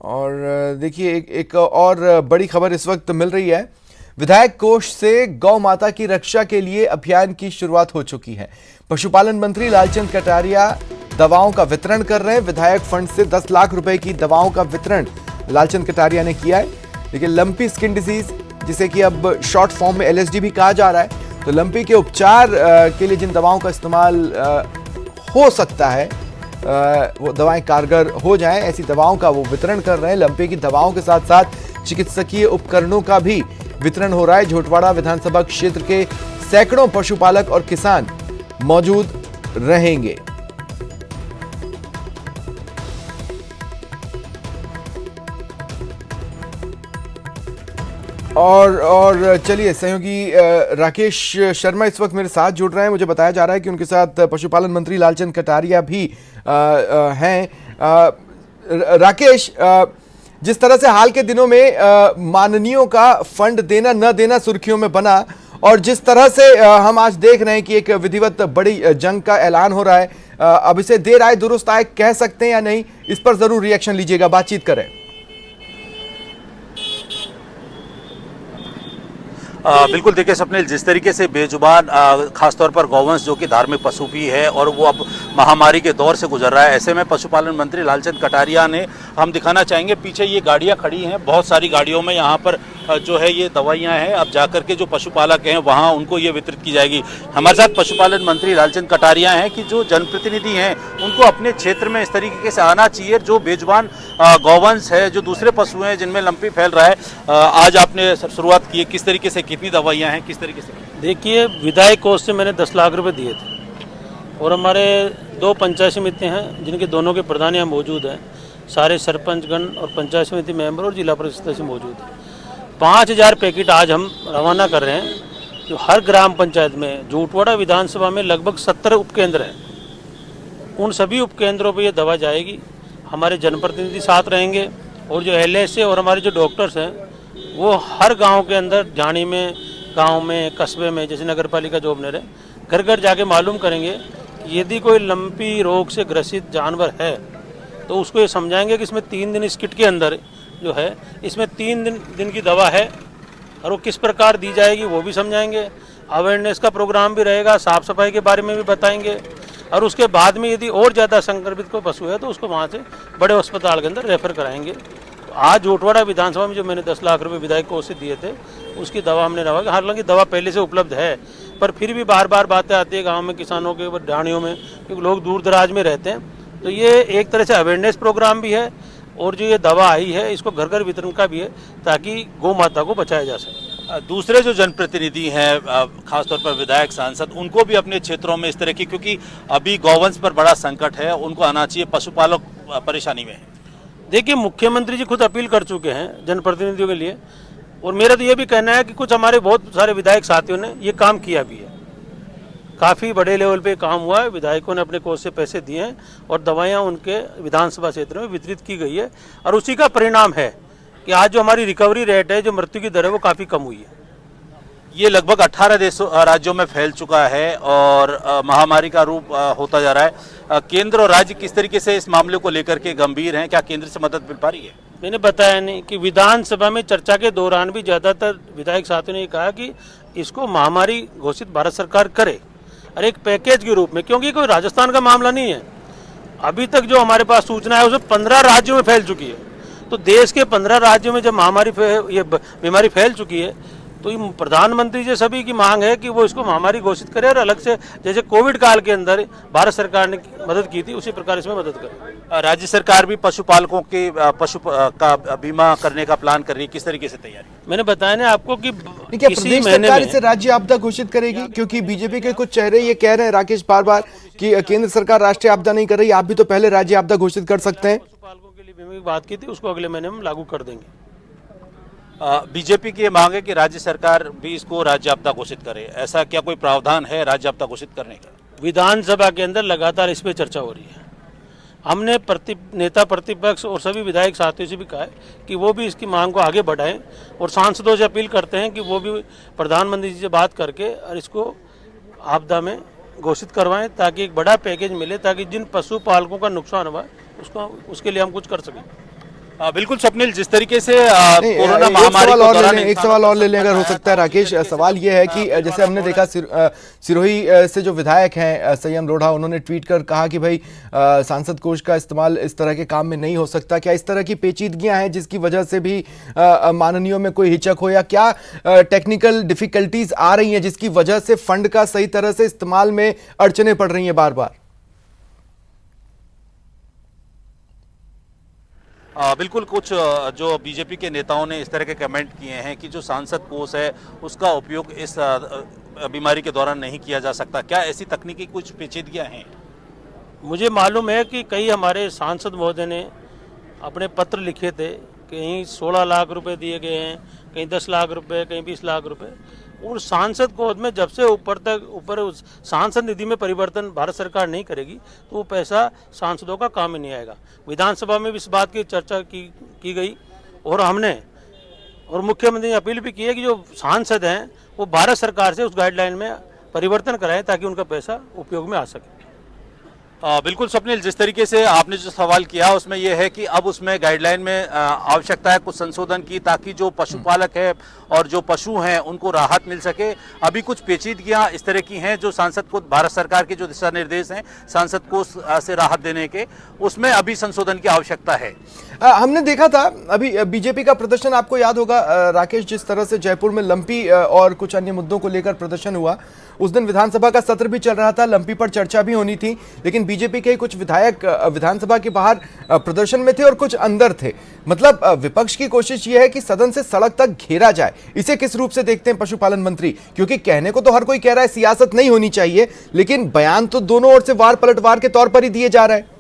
और देखिए एक और बड़ी खबर इस वक्त मिल रही है। विधायक कोष से गौ माता की रक्षा के लिए अभियान की शुरुआत हो चुकी है। पशुपालन मंत्री लालचंद कटारिया दवाओं का वितरण कर रहे हैं। विधायक फंड से 10 लाख रुपए की दवाओं का वितरण लालचंद कटारिया ने किया है। देखिए, लंपी स्किन डिजीज, जिसे कि अब शॉर्ट फॉर्म में एलएसडी भी कहा जा रहा है, तो लंपी के उपचार के लिए जिन दवाओं का इस्तेमाल हो सकता है, वो दवाएं कारगर हो जाएं, ऐसी दवाओं का वो वितरण कर रहे हैं। लंपी की दवाओं के साथ साथ चिकित्सकीय उपकरणों का भी वितरण हो रहा है। झोटवाड़ा विधानसभा क्षेत्र के सैकड़ों पशुपालक और किसान मौजूद रहेंगे। और चलिए, सहयोगी राकेश शर्मा इस वक्त मेरे साथ जुड़ रहे हैं। मुझे बताया जा रहा है कि उनके साथ पशुपालन मंत्री लालचंद कटारिया भी हैं। राकेश, जिस तरह से हाल के दिनों में माननीयों का फंड देना न देना सुर्खियों में बना, और जिस तरह से हम आज देख रहे हैं कि एक विधिवत बड़ी जंग का ऐलान हो रहा है, अब इसे देर आए दुरुस्त आए कह सकते हैं या नहीं, इस पर जरूर रिएक्शन लीजिएगा, बातचीत करें। बिल्कुल, देखिए स्वप्निल, जिस तरीके से बेजुबान खासतौर पर गौवंश जो कि धार्मिक पशु भी है और वो अब महामारी के दौर से गुजर रहा है, ऐसे में पशुपालन मंत्री लालचंद कटारिया ने, हम दिखाना चाहेंगे पीछे ये गाड़ियां खड़ी हैं, बहुत सारी गाड़ियों में यहाँ पर जो है ये दवाइयाँ हैं। अब जाकर के जो पशुपालक हैं वहाँ उनको ये वितरित की जाएगी। हमारे साथ पशुपालन मंत्री लालचंद कटारिया हैं कि जो जनप्रतिनिधि हैं उनको अपने क्षेत्र में इस तरीके से आना चाहिए। जो बेजुबान गौवंश है, जो दूसरे पशु हैं जिनमें लंपी फैल रहा है, आज आपने शुरुआत की है, किस तरीके से, कितनी दवाइयाँ हैं, किस तरीके से? देखिए, विधायक कोष से मैंने 10 लाख रुपए दिए थे और हमारे 2 पंचायत समिति हैं जिनके दोनों के प्रधान यहाँ मौजूद हैं। सारे सरपंचगण और पंचायत समिति मेंबर और जिला परिषद सदस्य मौजूद हैं। 5000 पैकेट आज हम रवाना कर रहे हैं, जो हर ग्राम पंचायत में, झोटवाड़ा विधानसभा में लगभग 70 उपकेंद्र हैं। उन सभी उपकेंद्रों पर ये दवा जाएगी। हमारे जनप्रतिनिधि साथ रहेंगे और जो LSA और हमारे जो डॉक्टर्स हैं वो हर गांव के अंदर, जानी में, गांव में, कस्बे में, जैसे नगर पालिका जो अपने घर घर जाके मालूम करेंगे कि यदि कोई लंपी रोग से ग्रसित जानवर है तो उसको ये समझाएंगे कि इसमें 3 दिन, इस किट के अंदर जो है इसमें 3 दिन की दवा है और वो किस प्रकार दी जाएगी वो भी समझाएंगे। अवेयरनेस का प्रोग्राम भी रहेगा, साफ सफाई के बारे में भी बताएंगे। और उसके बाद में यदि और ज़्यादा संक्रमित कोई पशु है तो उसको वहाँ से बड़े अस्पताल के अंदर रेफर कराएंगे। आज झोटवाड़ा विधानसभा में जो मैंने 10 लाख रुपए विधायक कोष से दिए थे, उसकी दवा हमने रवा। हालांकि दवा पहले से उपलब्ध है, पर फिर भी बार बार बातें आती है गांव में, किसानों के ढाणियों में, क्योंकि लोग दूर दराज में रहते हैं। तो ये एक तरह से अवेयरनेस प्रोग्राम भी है और जो ये दवा आई है इसको घर घर वितरण का भी है, ताकि गौ माता को बचाया जा सके। दूसरे जो जनप्रतिनिधि हैं, खासतौर पर विधायक, सांसद, उनको भी अपने क्षेत्रों में इस तरह की, क्योंकि अभी गौवंश पर बड़ा संकट है, उनको आना चाहिए, पशुपालक परेशानी में है। देखिए, मुख्यमंत्री जी खुद अपील कर चुके हैं जनप्रतिनिधियों के लिए, और मेरा तो ये भी कहना है कि कुछ हमारे बहुत सारे विधायक साथियों ने ये काम किया भी है। काफ़ी बड़े लेवल पे काम हुआ है, विधायकों ने अपने कोष से पैसे दिए हैं और दवाइयाँ उनके विधानसभा क्षेत्र में वितरित की गई है। और उसी का परिणाम है कि आज जो हमारी रिकवरी रेट है, जो मृत्यु की दर है, वो काफ़ी कम हुई है। ये लगभग 18 राज्यों में फैल चुका है और महामारी का रूप होता जा रहा है। केंद्र और राज्य किस तरीके से इस मामले को लेकर के गंभीर हैं? क्या केंद्र से मदद मिल पा रही है? मैंने बताया नहीं कि विधानसभा में चर्चा के दौरान भी ज़्यादातर विधायक साथियों ने कहा कि इसको महामारी घोषित भारत सरकार करे और एक पैकेज के रूप में, क्योंकि कोई राजस्थान का मामला नहीं है। अभी तक जो हमारे पास सूचना है उसमें 15 राज्यों में फैल चुकी है। तो देश के 15 राज्यों में जब महामारी ये बीमारी फैल चुकी है, तो ये प्रधानमंत्री जी सभी की मांग है कि वो इसको महामारी घोषित करे और अलग से, जैसे कोविड काल के अंदर भारत सरकार ने मदद की थी, उसी प्रकार इसमें मदद करे। राज्य सरकार भी पशुपालकों के पशु का बीमा करने का प्लान कर रही है, किस तरीके से तैयारी? मैंने बताया ना आपको कि क्या प्रदेश सरकार इसे राज्य आपदा घोषित करेगी? क्योंकि बीजेपी के कुछ चेहरे ये कह रहे हैं, राकेश, बार बार, कि केंद्र सरकार राष्ट्रीय आपदा नहीं कर रही, आप भी तो पहले राज्य आपदा घोषित कर सकते हैं। पशुपालकों के लिए बीमा की बात की थी, उसको अगले महीने हम लागू कर देंगे। बीजेपी की ये मांग है कि राज्य सरकार भी इसको राज्य आपदा घोषित करे। ऐसा क्या कोई प्रावधान है राज्य आपदा घोषित करने का? विधानसभा के अंदर लगातार इस पर चर्चा हो रही है। हमने नेता प्रतिपक्ष और सभी विधायक साथियों से भी कहा है कि वो भी इसकी मांग को आगे बढ़ाएं और सांसदों से अपील करते हैं कि वो भी प्रधानमंत्री जी से बात करके और इसको आपदा में घोषित करवाएं, ताकि एक बड़ा पैकेज मिले, ताकि जिन पशुपालकों का नुकसान हुआ उसको, उसके लिए हम कुछ कर सकें। बिल्कुल स्वप्निल, जिस तरीके से नहीं, कोरोना एक महामारी सवाल के और ले दौरान लें, एक सवाल और ले लें अगर हो सकता है राकेश। सवाल ये है कि जैसे हमने देखा सिरोही से जो विधायक हैं संयम लोढ़ा, उन्होंने ट्वीट कर कहा कि भाई सांसद कोष का इस्तेमाल इस तरह के काम में नहीं हो सकता। क्या इस तरह की पेचीदगियां हैं जिसकी वजह से भी माननीयों में कोई हिचक हो, या क्या टेक्निकल डिफिकल्टीज आ रही हैं जिसकी वजह से फंड का सही तरह से इस्तेमाल में अड़चने पड़ रही हैं बार बार? बिल्कुल, कुछ जो बीजेपी के नेताओं ने इस तरह के कमेंट किए हैं कि जो सांसद कोष है उसका उपयोग इस बीमारी के दौरान नहीं किया जा सकता। क्या ऐसी तकनीकी कुछ पेचीदगियां हैं? मुझे मालूम है कि कई हमारे सांसद महोदय ने अपने पत्र लिखे थे, कहीं 16 लाख रुपए दिए गए हैं, कहीं 10 लाख रुपए, कहीं 20 लाख रुपए। और सांसद कोष में जब से ऊपर उस सांसद निधि में परिवर्तन भारत सरकार नहीं करेगी तो वो पैसा सांसदों का काम ही नहीं आएगा। विधानसभा में भी इस बात की चर्चा की गई और हमने और मुख्यमंत्री ने अपील भी की है कि जो सांसद हैं वो भारत सरकार से उस गाइडलाइन में परिवर्तन कराएं ताकि उनका पैसा उपयोग में आ सके। बिल्कुल स्वप्निल, जिस तरीके से आपने जो सवाल किया उसमें यह है कि अब उसमें गाइडलाइन में आवश्यकता है कुछ संशोधन की, ताकि जो पशुपालक है और जो पशु हैं उनको राहत मिल सके। अभी कुछ पेचीदगियां इस तरह की हैं जो सांसद को, भारत सरकार के जो दिशा निर्देश हैं सांसद को से राहत देने के, उसमें अभी संशोधन की आवश्यकता है। हमने देखा था अभी बीजेपी का प्रदर्शन, आपको याद होगा राकेश, जिस तरह से जयपुर में लंपी और कुछ अन्य मुद्दों को लेकर प्रदर्शन हुआ। उस दिन विधानसभा का सत्र भी चल रहा था, लंपी पर चर्चा भी होनी थी, लेकिन बीजेपी के कुछ विधायक विधानसभा के बाहर प्रदर्शन में थे और कुछ अंदर थे। मतलब विपक्ष की कोशिश यह है कि सदन से सड़क तक घेरा जाए। इसे किस रूप से देखते हैं पशुपालन मंत्री? क्योंकि कहने को तो हर कोई कह रहा है सियासत नहीं होनी चाहिए, लेकिन बयान तो दोनों ओर से वार पलटवार के तौर पर ही दिए जा रहे हैं।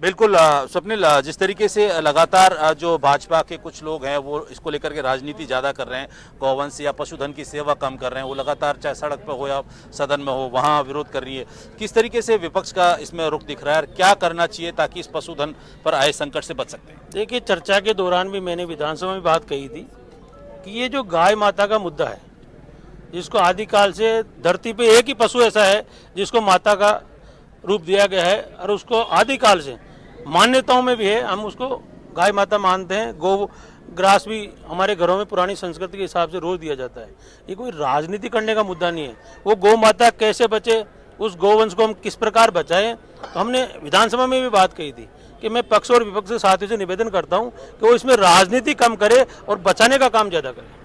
बिल्कुल स्वप्निल, जिस तरीके से लगातार जो भाजपा के कुछ लोग हैं वो इसको लेकर के राजनीति ज़्यादा कर रहे हैं, गौवंश या पशुधन की सेवा कम कर रहे हैं, वो लगातार चाहे सड़क पर हो या सदन में हो वहाँ विरोध कर रही है। किस तरीके से विपक्ष का इसमें रुख दिख रहा है, क्या करना चाहिए ताकि इस पशुधन पर आए संकट से बच सकते हैं? देखिए, चर्चा के दौरान भी मैंने विधानसभा में बात कही थी कि ये जो गाय माता का मुद्दा है, जिसको आदिकाल से धरती पे एक ही पशु ऐसा है जिसको माता का रूप दिया गया है और उसको आदिकाल से मान्यताओं में भी है, हम उसको गाय माता मानते हैं। गौ ग्रास भी हमारे घरों में पुरानी संस्कृति के हिसाब से रोज दिया जाता है। ये कोई राजनीति करने का मुद्दा नहीं है। वो गौ माता कैसे बचे, उस गौवंश को हम किस प्रकार बचाएं, तो हमने विधानसभा में भी बात कही थी कि मैं पक्ष और विपक्ष के साथियों से निवेदन करता हूं कि वो इसमें राजनीति कम करे और बचाने का काम ज्यादा करे।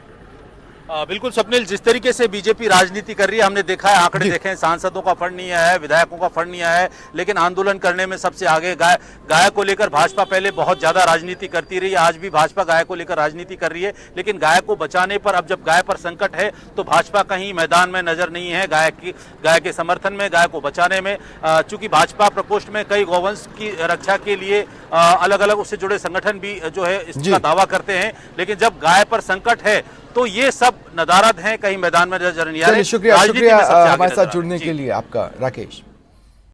बिल्कुल स्वप्निल, जिस तरीके से बीजेपी राजनीति कर रही है, हमने देखा है, आंकड़े देखे हैं, सांसदों का फंड नहीं आया है, विधायकों का फंड नहीं आया है, लेकिन आंदोलन करने में सबसे आगे गाय को लेकर भाजपा पहले बहुत ज्यादा राजनीति करती रही है। आज भी भाजपा गाय को लेकर राजनीति कर रही है, लेकिन गाय को बचाने पर, अब जब गाय पर संकट है तो भाजपा कहीं मैदान में नजर नहीं है गाय के समर्थन में, गाय को बचाने में। चूंकि भाजपा प्रकोष्ठ में कई गौवंश की रक्षा के लिए अलग अलग उससे जुड़े संगठन भी जो है इसका दावा करते हैं, लेकिन जब गाय पर संकट है तो ये सब नदारद हैं, कहीं मैदान में नजर नहीं आ रहे। शुक्रिया हमारे साथ जुड़ने के लिए आपका राकेश।